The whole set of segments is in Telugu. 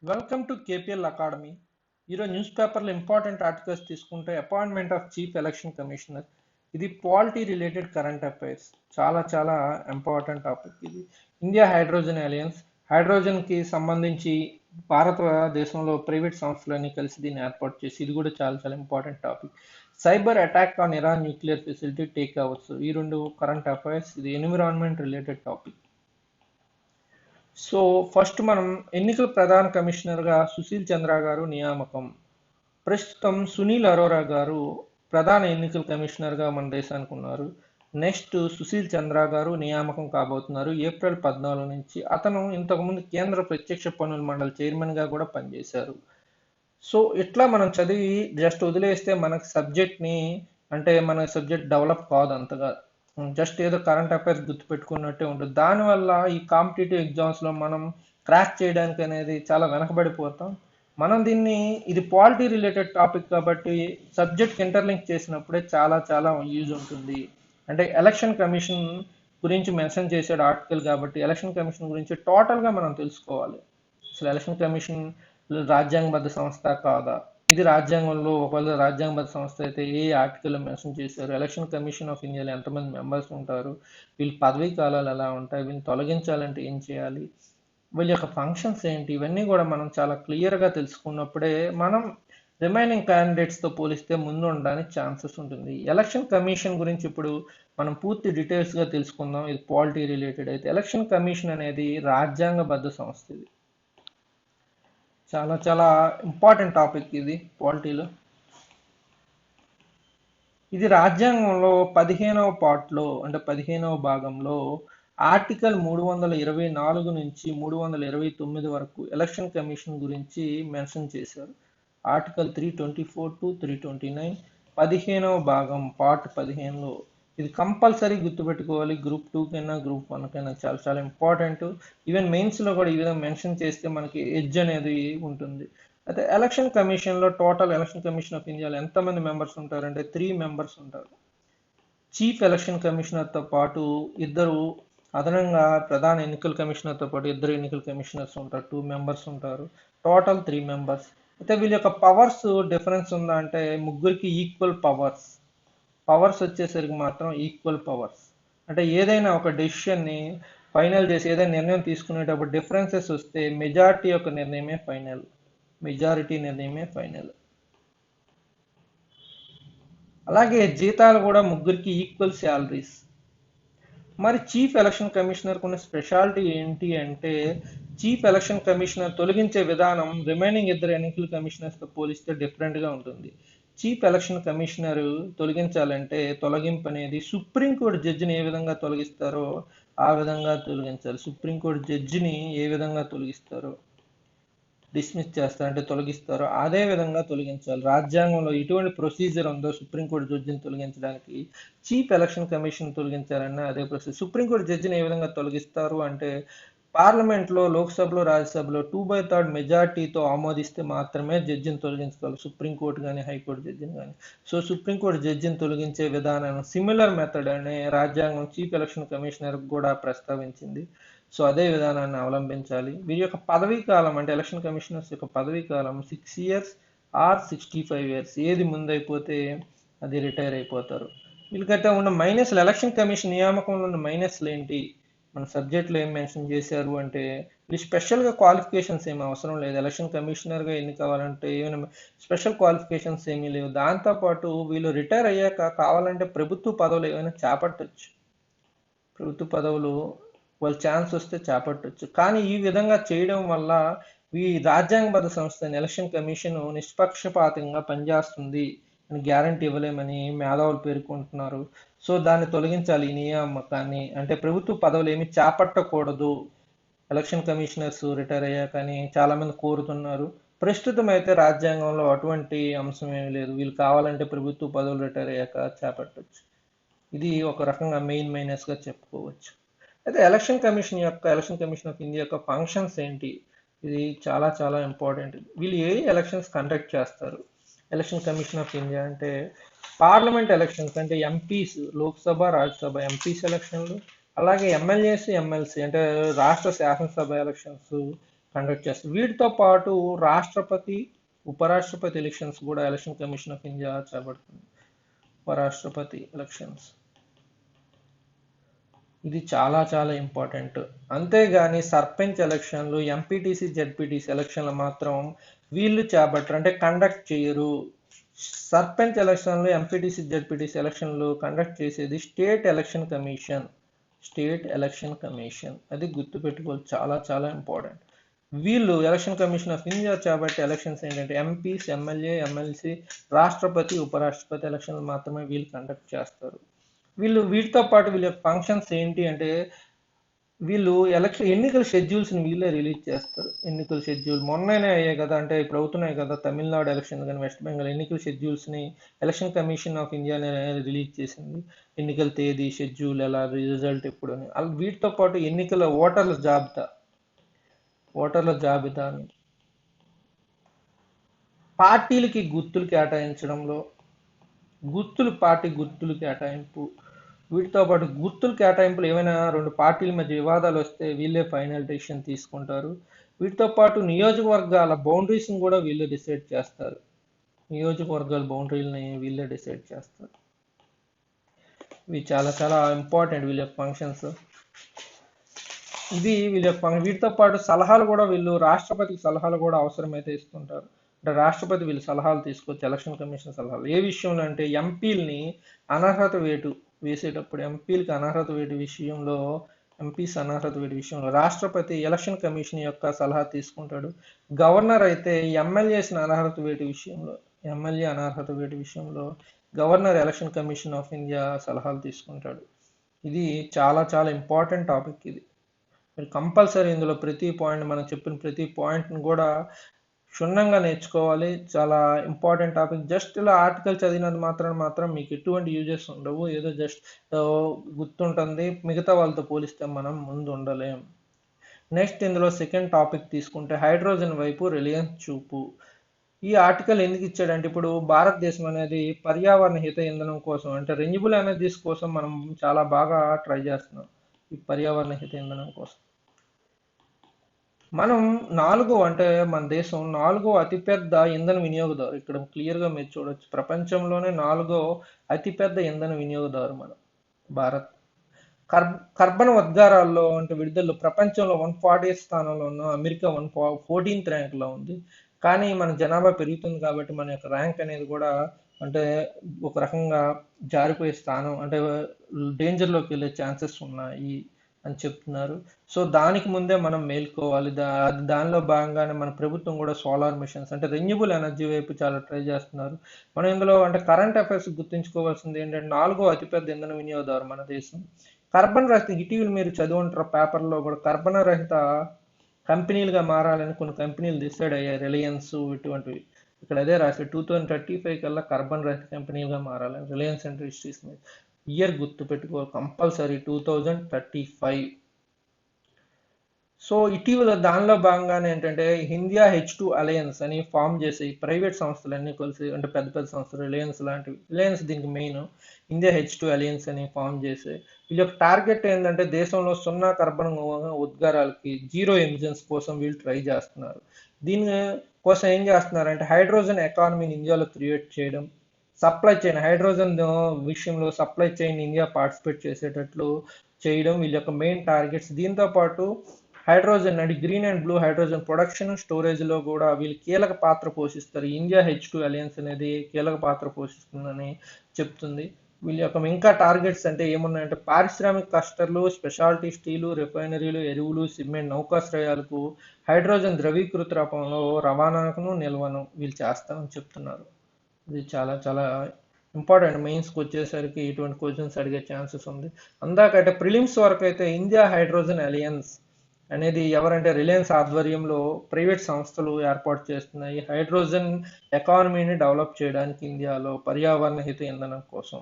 Welcome to KPL academy. ఈరోజు న్యూస్ పేపర్లో ఇంపార్టెంట్ ఆర్టికల్స్ తీసుకుంటే appointment of chief election commissioner. ఇది పాలిటీ రిలేటెడ్ కరెంట్ అఫైర్స్. చాలా చాలా ఇంపార్టెంట్ టాపిక్ ఇది. ఇండియా హైడ్రోజన్ అలయన్స్, హైడ్రోజన్కి సంబంధించి భారతదేశంలో ప్రైవేట్ సంస్థలన్నీ కలిసి దీన్ని ఏర్పాటు చేసి ఇది కూడా చాలా చాలా important topic. Cyber attack on Iran nuclear facility take hours. ఈ రెండు కరెంట్ అఫైర్స్. ఇది environment related topic. So first మనం ఎన్నికల ప్రధాన కమిషనర్గా సుశీల్ చంద్ర గారు నియామకం. ప్రస్తుతం సునీల్ అరోరా గారు ప్రధాన ఎన్నికల కమిషనర్గా మన దేశానికి ఉన్నారు. నెక్స్ట్ సుశీల్ చంద్ర గారు నియామకం కాబోతున్నారు ఏప్రిల్ 14 నుంచి. అతను ఇంతకుముందు కేంద్ర ప్రత్యక్ష పన్నుల మండలి చైర్మన్గా కూడా పనిచేశారు. సో ఇట్లా మనం చదివి జస్ట్ వదిలేస్తే మనకి సబ్జెక్ట్ని అంటే మన సబ్జెక్ట్ డెవలప్ కాదు అంతగా. జస్ట్ ఏదో కరెంట్ అఫైర్స్ గుర్తుపెట్టుకున్నట్టే ఉంటుంది. దానివల్ల ఈ కాంపిటేటివ్ ఎగ్జామ్స్లో మనం క్రాక్ చేయడానికి అనేది చాలా వెనకబడిపోతాం. మనం దీన్ని ఇది పాలిటీ రిలేటెడ్ టాపిక్ కాబట్టి సబ్జెక్ట్ ఇంటర్లింక్ చేసినప్పుడే చాలా చాలా యూజ్ ఉంటుంది. అంటే ఎలక్షన్ కమిషన్ గురించి మెన్షన్ చేసాడు ఆర్టికల్ కాబట్టి ఎలక్షన్ కమిషన్ గురించి టోటల్గా మనం తెలుసుకోవాలి. అసలు ఎలక్షన్ కమిషన్ రాజ్యాంగబద్ధ సంస్థ కాదా, ఇది రాజ్యాంగంలో ఒకవేళ రాజ్యాంగబద్ధ సంస్థ అయితే ఏ ఆర్టికల్ మెన్షన్ చేశారు, ఎలక్షన్ కమిషన్ ఆఫ్ ఇండియాలో ఎంతమంది మెంబర్స్ ఉంటారు, వీళ్ళ పదవీ కాలాలు ఎలా ఉంటాయి, వీళ్ళని తొలగించాలంటే ఏం చేయాలి, వీళ్ళ యొక్క ఫంక్షన్స్ ఏంటి, ఇవన్నీ కూడా మనం చాలా క్లియర్గా తెలుసుకున్నప్పుడే మనం రిమైనింగ్ క్యాండిడేట్స్తో పోలిస్తే ముందు ఉండడానికి ఛాన్సెస్ ఉంటుంది. ఎలక్షన్ కమిషన్ గురించి ఇప్పుడు మనం పూర్తి డీటెయిల్స్గా తెలుసుకుందాం. ఇది పాలిటీ రిలేటెడ్ అయితే ఎలక్షన్ కమిషన్ అనేది రాజ్యాంగబద్ధ సంస్థ. ఇది చాలా చాలా ఇంపార్టెంట్ టాపిక్ ఇది పాలిటీలో. ఇది రాజ్యాంగంలో 15వ పార్ట్లో అంటే 15వ భాగంలో ఆర్టికల్ 324 నుంచి 329 వరకు ఎలక్షన్ కమిషన్ గురించి మెన్షన్ చేశారు. ఆర్టికల్ 324 టు 329 15వ భాగం పార్ట్ 15లో. ఇది కంపల్సరీ గుర్తుపెట్టుకోవాలి. గ్రూప్ 2 కైనా గ్రూప్ 1 కైనా చాలా చాలా ఇంపార్టెంట్. ఈవెన్ మెయిన్స్లో కూడా ఈ విధంగా మెన్షన్ చేస్తే మనకి ఎడ్జ్ అనేది ఉంటుంది. అయితే ఎలక్షన్ కమిషన్లో టోటల్ ఎలక్షన్ కమిషన్ ఆఫ్ ఇండియాలో ఎంతమంది మెంబర్స్ ఉంటారంటే 3 మెంబర్స్ ఉంటారు. చీఫ్ ఎలక్షన్ కమిషనర్తో పాటు ఇద్దరు అదనంగా ప్రధాన ఎన్నికల కమిషనర్తో పాటు ఇద్దరు ఎన్నికల కమిషనర్స్ ఉంటారు. 2 మెంబర్స్ ఉంటారు. Total 3 members. అయితే వీళ్ళ యొక్క పవర్స్ డిఫరెన్స్ ఉందా అంటే ముగ్గురికి ఈక్వల్ పవర్స్. పవర్స్ వచ్చేసరికి మాత్రం ఈక్వల్ పవర్స్. అంటే ఏదైనా ఒక డెసిషన్ని ఫైనల్ చేసి ఏదైనా నిర్ణయం తీసుకునేటప్పుడు డిఫరెన్సెస్ వస్తే మెజారిటీ యొక్క నిర్ణయమే ఫైనల్. మెజారిటీ నిర్ణయమే ఫైనల్. అలాగే జీతాలు కూడా ముగ్గురికి ఈక్వల్ శాలరీస్. మరి చీఫ్ ఎలక్షన్ కమిషనర్కు ఉన్న స్పెషాలిటీ ఏంటి అంటే చీఫ్ ఎలక్షన్ కమిషనర్ తొలగించే విధానం రిమైనింగ్ ఇద్దరు ఎన్నికల కమిషనర్స్తో పోలిస్తే డిఫరెంట్గా ఉంటుంది. చీఫ్ ఎలక్షన్ కమిషనర్ తొలగించాలంటే తొలగింపు అనేది సుప్రీంకోర్టు జడ్జిని ఏ విధంగా తొలగిస్తారో ఆ విధంగా తొలగించాలి. సుప్రీంకోర్టు జడ్జిని ఏ విధంగా తొలగిస్తారో డిస్మిస్ చేస్తారు అంటే తొలగిస్తారో అదే విధంగా తొలగించాలి. రాజ్యాంగంలో ఎటువంటి ప్రొసీజర్ ఉందో సుప్రీంకోర్టు జడ్జిని తొలగించడానికి చీఫ్ ఎలక్షన్ కమిషన్ తొలగించాలన్న అదే ప్రొసీజర్. సుప్రీంకోర్టు జడ్జిని ఏ విధంగా తొలగిస్తారు అంటే పార్లమెంట్లో లోక్సభలో రాజ్యసభలో 2/3 మెజార్టీతో ఆమోదిస్తే మాత్రమే జడ్జిని తొలగించగలరు. సుప్రీంకోర్టు కానీ హైకోర్టు జడ్జిని కానీ. సో సుప్రీంకోర్టు జడ్జిని తొలగించే విధానం సిమిలర్ మెథడ్ అనే రాజ్యాంగం చీఫ్ ఎలక్షన్ కమిషనర్ కూడా ప్రస్తావించింది. సో అదే విధానాన్ని అవలంబించాలి. వీరి యొక్క పదవీ కాలం అంటే ఎలక్షన్ కమిషనర్స్ యొక్క పదవీ కాలం 6 years ఆర్ 65 years. ఏది ముందైపోతే అది రిటైర్ అయిపోతారు. వీళ్ళకైతే ఉన్న మైనస్లు, ఎలక్షన్ కమిషన్ నియామకంలో ఉన్న మైనస్లు ఏంటి, మన సబ్జెక్ట్లో ఏం మెన్షన్ చేశారు అంటే వీళ్ళు స్పెషల్గా క్వాలిఫికేషన్స్ ఏమి అవసరం లేదు. ఎలక్షన్ కమిషనర్గా ఎన్ని కావాలంటే ఏమైనా స్పెషల్ క్వాలిఫికేషన్స్ ఏమీ లేవు. దాంతోపాటు వీళ్ళు రిటైర్ అయ్యాక కావాలంటే ప్రభుత్వ పదవులు ఏమైనా చేపట్టచ్చు. ప్రభుత్వ పదవులు వాళ్ళు ఛాన్స్ వస్తే చేపట్టచ్చు. కానీ ఈ విధంగా చేయడం వల్ల ఈ రాజ్యాంగబద్ధ సంస్థ ఎలక్షన్ కమిషన్ నిష్పక్షపాతంగా పనిచేస్తుంది అని గ్యారంటీ ఇవ్వలేమని మేధావులు పేర్కొంటున్నారు. సో దాన్ని తొలగించాలి ఈ నియామకాన్ని. అంటే ప్రభుత్వ పదవులు ఏమి చేపట్టకూడదు ఎలక్షన్ కమిషనర్స్ రిటైర్ అయ్యాకని చాలామంది కోరుతున్నారు. ప్రస్తుతం అయితే రాజ్యాంగంలో అటువంటి అంశం ఏమీ లేదు. వీళ్ళు కావాలంటే ప్రభుత్వ పదవులు రిటైర్ అయ్యాక చేపట్టచ్చు. ఇది ఒక రకంగా మెయిన్ మైనస్గా చెప్పుకోవచ్చు. అయితే ఎలక్షన్ కమిషన్ ఆఫ్ ఇండియా యొక్క ఫంక్షన్స్ ఏంటి, ఇది చాలా చాలా ఇంపార్టెంట్. వీళ్ళు ఏ ఎలక్షన్స్ కండక్ట్ చేస్తారు ఎలక్షన్ కమిషన్ ఆఫ్ ఇండియా అంటే పార్లమెంట్ ఎలక్షన్స్ అంటే ఎంపీస్, లోక్సభ రాజ్యసభ ఎంపీస్ ఎలక్షన్లు, అలాగే ఎమ్మెల్యేస్ ఎమ్మెల్సీ అంటే రాష్ట్ర శాసనసభ ఎలక్షన్స్, కండక్ట్ చేస్తారు. వీటితో పాటు రాష్ట్రపతి, ఉపరాష్ట్రపతి ఎలక్షన్స్ కూడా ఎలక్షన్ కమిషన్ ఆఫ్ ఇండియా చేపడుతుంది. ఉపరాష్ట్రపతి ఎలక్షన్స్ ఇది చాలా చాలా ఇంపార్టెంట్. అంతేగాని సర్పంచ్ ఎలక్షన్లు, ఎంపీటీసీ, జెడ్పీటీసీ ఎలక్షన్లు మాత్రం వీళ్ళు చేపట్టరు, అంటే కండక్ట్ చేయరు. సర్పంచ్ ఎలక్షన్లు, ఎంపీటీసీ, జెడ్పీటీసీ ఎలక్షన్లు కండక్ట్ చేసేది state election commission. State election commission అది గుర్తుపెట్టుకోవాలి, చాలా చాలా ఇంపార్టెంట్. వీళ్ళు ఎలక్షన్ కమిషన్ ఆఫ్ ఇండియా చేపట్టే ఎలక్షన్స్ ఏంటంటే ఎంపీస్, ఎమ్మెల్యే, ఎమ్మెల్సీ, రాష్ట్రపతి, ఉపరాష్ట్రపతి ఎలక్షన్లు మాత్రమే వీళ్ళు కండక్ట్ చేస్తారు. వీటితో పాటు వీళ్ళ ఫంక్షన్స్ ఏంటి అంటే వీళ్ళు ఎన్నికల షెడ్యూల్స్ని వీళ్ళే రిలీజ్ చేస్తారు. ఎన్నికల షెడ్యూల్ మొన్ననే అయ్యాయి కదా, అంటే ఇప్పుడు అవుతున్నాయి కదా తమిళనాడు ఎలక్షన్ కానీ వెస్ట్ బెంగాల్ ఎన్నికల షెడ్యూల్స్ని ఎలక్షన్ కమిషన్ ఆఫ్ ఇండియానే రిలీజ్ చేసింది. ఎన్నికల తేదీ, షెడ్యూల్, ఎలా, రిజల్ట్ ఎప్పుడు అని. వీటితో పాటు ఎన్నికల ఓటర్ల జాబితాని పార్టీలకి గుర్తులు కేటాయించడంలో పార్టీ గుర్తులు కేటాయింపు, వీటితో పాటు గుర్తులు కేటాయింపులు ఏమైనా రెండు పార్టీల మధ్య వివాదాలు వస్తే వీళ్ళే ఫైనల్ డెసిషన్ తీసుకుంటారు. వీటితో పాటు నియోజకవర్గాల బౌండరీస్ని కూడా వీళ్ళే డిసైడ్ చేస్తారు. నియోజకవర్గాల బౌండరీలని వీళ్ళే డిసైడ్ చేస్తారు. ఇవి చాలా చాలా ఇంపార్టెంట్ వీళ్ళ ఫంక్షన్స్. ఇది వీటితో పాటు సలహాలు కూడా వీళ్ళు రాష్ట్రపతికి సలహాలు కూడా అవసరమైతే ఇస్తుంటారు. అంటే రాష్ట్రపతి వీళ్ళు సలహాలు తీసుకోవచ్చు, ఎలక్షన్ కమిషన్ సలహాలు ఏ విషయంలో అంటే ఎంపీలని అనర్హత వేటు వేసేటప్పుడు, ఎంపీలకి అనర్హత వేటు విషయంలో, ఎంపీస్ అనర్హత వేటు విషయంలో రాష్ట్రపతి ఎలక్షన్ కమిషన్ యొక్క సలహా తీసుకుంటాడు. గవర్నర్ అయితే ఎమ్మెల్యే అనర్హత వేటు విషయంలో governor election commission of India సలహాలు తీసుకుంటాడు. ఇది చాలా చాలా ఇంపార్టెంట్ టాపిక్. ఇది మీరు కంపల్సరీ ఇందులో మనం చెప్పిన ప్రతి పాయింట్ని కూడా క్షుణ్ణంగా నేర్చుకోవాలి. చాలా ఇంపార్టెంట్ టాపిక్. జస్ట్ ఇలా ఆర్టికల్ చదివినది మాత్రం మీకు ఎటువంటి యూజెస్ ఉండవు. ఏదో జస్ట్ గుర్తుంటుంది, మిగతా వాళ్ళతో పోలిస్తే మనం ముందు ఉండలేం. నెక్స్ట్ ఇందులో సెకండ్ టాపిక్ తీసుకుంటే హైడ్రోజన్ వైపు రిలయన్స్ చూపు. ఈ ఆర్టికల్ ఎందుకు ఇచ్చాడంటే ఇప్పుడు భారతదేశం అనేది పర్యావరణ హిత ఇంధనం కోసం, అంటే రెన్యూబుల్ ఎనర్జీస్ కోసం మనం చాలా బాగా ట్రై చేస్తున్నాం. ఈ పర్యావరణ హిత ఇంధనం కోసం మనం మన దేశం 4వ అతిపెద్ద ఇంధన వినియోగదారు. ఇక్కడ క్లియర్గా మీరు చూడొచ్చు, ప్రపంచంలోనే 4వ అతిపెద్ద ఇంధన వినియోగదారు మన భారత్. కర్బన ఉద్గారాల్లో అంటే విడుదలలో ప్రపంచంలో 140 స్థానంలో ఉన్న అమెరికా 14th ర్యాంక్లో ఉంది. కానీ మన జనాభా పెరుగుతుంది కాబట్టి మన యొక్క ర్యాంక్ అనేది కూడా అంటే ఒక రకంగా జారిపోయే స్థానం, అంటే డేంజర్లోకి వెళ్ళే ఛాన్సెస్ ఉన్నాయి అని చెప్తున్నారు. సో దానికి ముందే మనం మేల్కోవాలి. దానిలో భాగంగానే మన ప్రభుత్వం కూడా సోలార్ మిషన్స్, అంటే రెన్యూబుల్ ఎనర్జీ వైపు చాలా ట్రై చేస్తున్నారు. మనం ఇందులో అంటే కరెంట్ అఫైర్స్ గుర్తుంచుకోవాల్సింది ఏంటంటే 4వ అతిపెద్ద ఇంధన వినియోగదారు మన దేశం. కర్బన రహిత, ఇటీవల మీరు చదువుంటారు పేపర్లో కూడా, కర్బన రహిత కంపెనీలుగా మారాలని కొన్ని కంపెనీలు డిసైడ్ అయ్యాయి, రిలయన్స్ ఇటువంటివి. ఇక్కడ అదే రాసి 2035 కల్లా కర్బన్ రహిత కంపెనీలుగా మారాలని రిలయన్స్ ఇండస్ట్రీస్ మీద. ఇయర్ గుర్తుపెట్టుకో కంపల్సరీ 2035. సో ఇటీవల దానిలో భాగంగానే ఏంటంటే ఇండియా H2 అలయన్స్ అని ఫామ్ చేసి ప్రైవేట్ సంస్థలన్నీ కలిసి, అంటే పెద్ద పెద్ద సంస్థలు, రిలయన్స్ లాంటివి, రిలయన్స్ దీనికి మెయిన్, ఇండియా H2 అలయన్స్ అని ఫామ్ చేసి వీళ్ళ యొక్క టార్గెట్ ఏంటంటే దేశంలో 0 కర్బన ఉద్గారాలకి, 0 ఎమిషన్స్ కోసం వీళ్ళు ట్రై చేస్తున్నారు. దీని కోసం ఏం చేస్తున్నారంటే హైడ్రోజన్ ఎకానమీని ఇండియాలో క్రియేట్ చేయడం, సప్లై చైన్, హైడ్రోజన్ విషయంలో సప్లై చైన్ ఇండియా పార్టిసిపేట్ చేసేటట్లు చేయడం వీళ్ళ యొక్క మెయిన్ టార్గెట్స్. దీంతో పాటు హైడ్రోజన్ అంటే green and blue hydrogen production, స్టోరేజ్లో కూడా వీళ్ళు కీలక పాత్ర పోషిస్తారు. ఇండియా H2 అలయన్స్ అనేది కీలక పాత్ర పోషిస్తుందని చెప్తుంది. వీళ్ళ యొక్క ఇంకా టార్గెట్స్ అంటే ఏమున్నాయంటే పారిశ్రామిక క్లస్టర్లు, స్పెషాలిటీ స్టీలు, రిఫైనరీలు, ఎరువులు, సిమెంట్, నౌకాశ్రయాలకు హైడ్రోజన్ ద్రవీకృత రూపంలో రవాణాను, నిల్వను వీళ్ళు చేస్తామని చెప్తున్నారు. ఇది చాలా చాలా ఇంపార్టెంట్. మెయిన్స్కి వచ్చేసరికి ఇటువంటి క్వశ్చన్స్ అడిగే ఛాన్సెస్ ఉంది. అందాకైతే ప్రిలిమ్స్ వరకు అయితే ఇండియా హైడ్రోజన్ అలయన్స్ అనేది ఎవరంటే రిలయన్స్ ఆధ్వర్యంలో ప్రైవేట్ సంస్థలు ఏర్పాటు చేస్తున్నాయి హైడ్రోజన్ ఎకానమీని డెవలప్ చేయడానికి ఇండియాలో పర్యావరణ హిత ఇంధనం కోసం.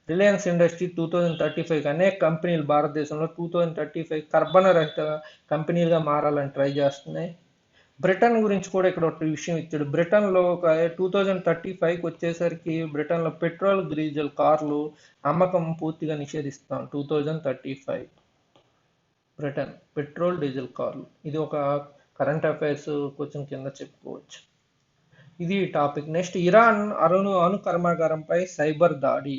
రిలయన్స్ ఇండస్ట్రీ 2035 అనేక కంపెనీలు భారతదేశంలో 2035 కర్బన రహిత కంపెనీలుగా మారాలని ట్రై చేస్తున్నాయి. బ్రిటన్ గురించి కూడా ఇక్కడ ఒక విషయం ఇచ్చాడు. బ్రిటన్లో ఒక 2035కి వచ్చేసరికి బ్రిటన్లో పెట్రోల్, డీజిల్ కార్లు అమ్మకం పూర్తిగా నిషేధిస్తాం. 2035 బ్రిటన్ పెట్రోల్, డీజిల్ కార్లు ఇది ఒక కరెంట్ అఫైర్స్ కొంచెం కింద చెప్పుకోవచ్చు. ఇది టాపిక్. నెక్స్ట్, ఇరాన్ అణు కర్మాగారంపై సైబర్ దాడి.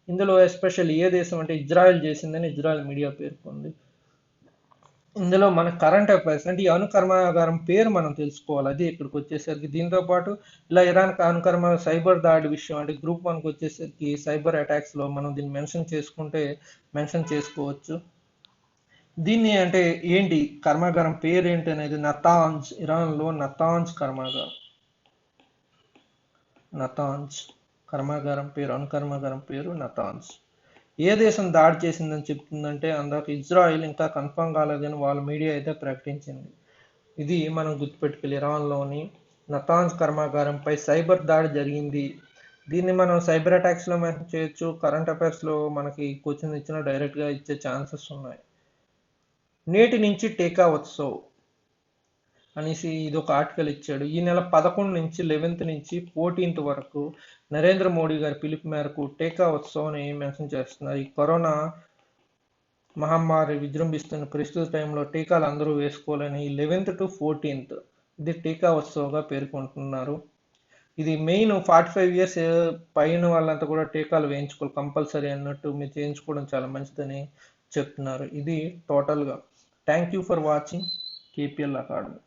ఇందులో ఎస్పెషల్ ఏ దేశం అంటే ఇజ్రాయెల్ చేసిందని ఇజ్రాయెల్ మీడియా పేర్కొంది. ఇందులో మన కరెంట్ అఫైర్స్ అంటే ఈ అణు కర్మాగారం పేరు మనం తెలుసుకోవాలి. అది ఇక్కడికి వచ్చేసరికి దీంతో పాటు ఇలా ఇరాన్ అణు కర్మ సైబర్ దాడి విషయం అంటే గ్రూప్ 1కి వచ్చేసరికి సైబర్ అటాక్స్ లో మనం దీన్ని మెన్షన్ చేసుకోవచ్చు. దీన్ని అంటే ఏంటి కర్మాగారం పేరు ఏంటి అనేది నతాంజ్, ఇరాన్ లో నతాంజ్ కర్మాగారం. నతాంజ్ అణు కర్మాగారం పేరు నతాంజ్. ఏ దేశం దాడి చేసిందని చెప్తుందంటే అందాక ఇజ్రాయిల్, ఇంకా కన్ఫర్మ్ కాలేదని వాళ్ళ మీడియా అయితే ప్రకటించింది. ఇది మనం గుర్తుపెట్టుకోవాలి. ఇరాన్లోని నతాంజ్ కర్మాగారంపై సైబర్ దాడి జరిగింది. దీన్ని మనం సైబర్ అటాక్స్లో మెన్షన్ చేయొచ్చు. కరెంట్ అఫైర్స్లో మనకి క్వశ్చన్ ఇచ్చినా డైరెక్ట్గా ఇచ్చే ఛాన్సెస్ ఉన్నాయి. నేటి నుంచి టీకా ఉత్సవ్ అనేసి ఇది ఒక ఆర్టికల్ ఇచ్చాడు. ఈ నెల 11 నుంచి 11 నుంచి 14 వరకు నరేంద్ర మోడీ గారి పిలుపు మేరకు టీకా ఉత్సవ్ అని మెన్షన్ చేస్తున్నారు. ఈ కరోనా మహమ్మారి విజృంభిస్తున్న ప్రస్తుత టైంలో టీకాలు అందరూ వేసుకోవాలని 11th to 14th ఇది టీకా ఉత్సవ్గా పేర్కొంటున్నారు. ఇది మెయిన్ 45 years పైన వాళ్ళంతా కూడా టీకాలు వేయించుకోవాలి కంపల్సరీ అన్నట్టు. మీరు చేయించుకోవడం చాలా మంచిదని చెప్తున్నారు. ఇది టోటల్గా. Thank you for watching KPL academy.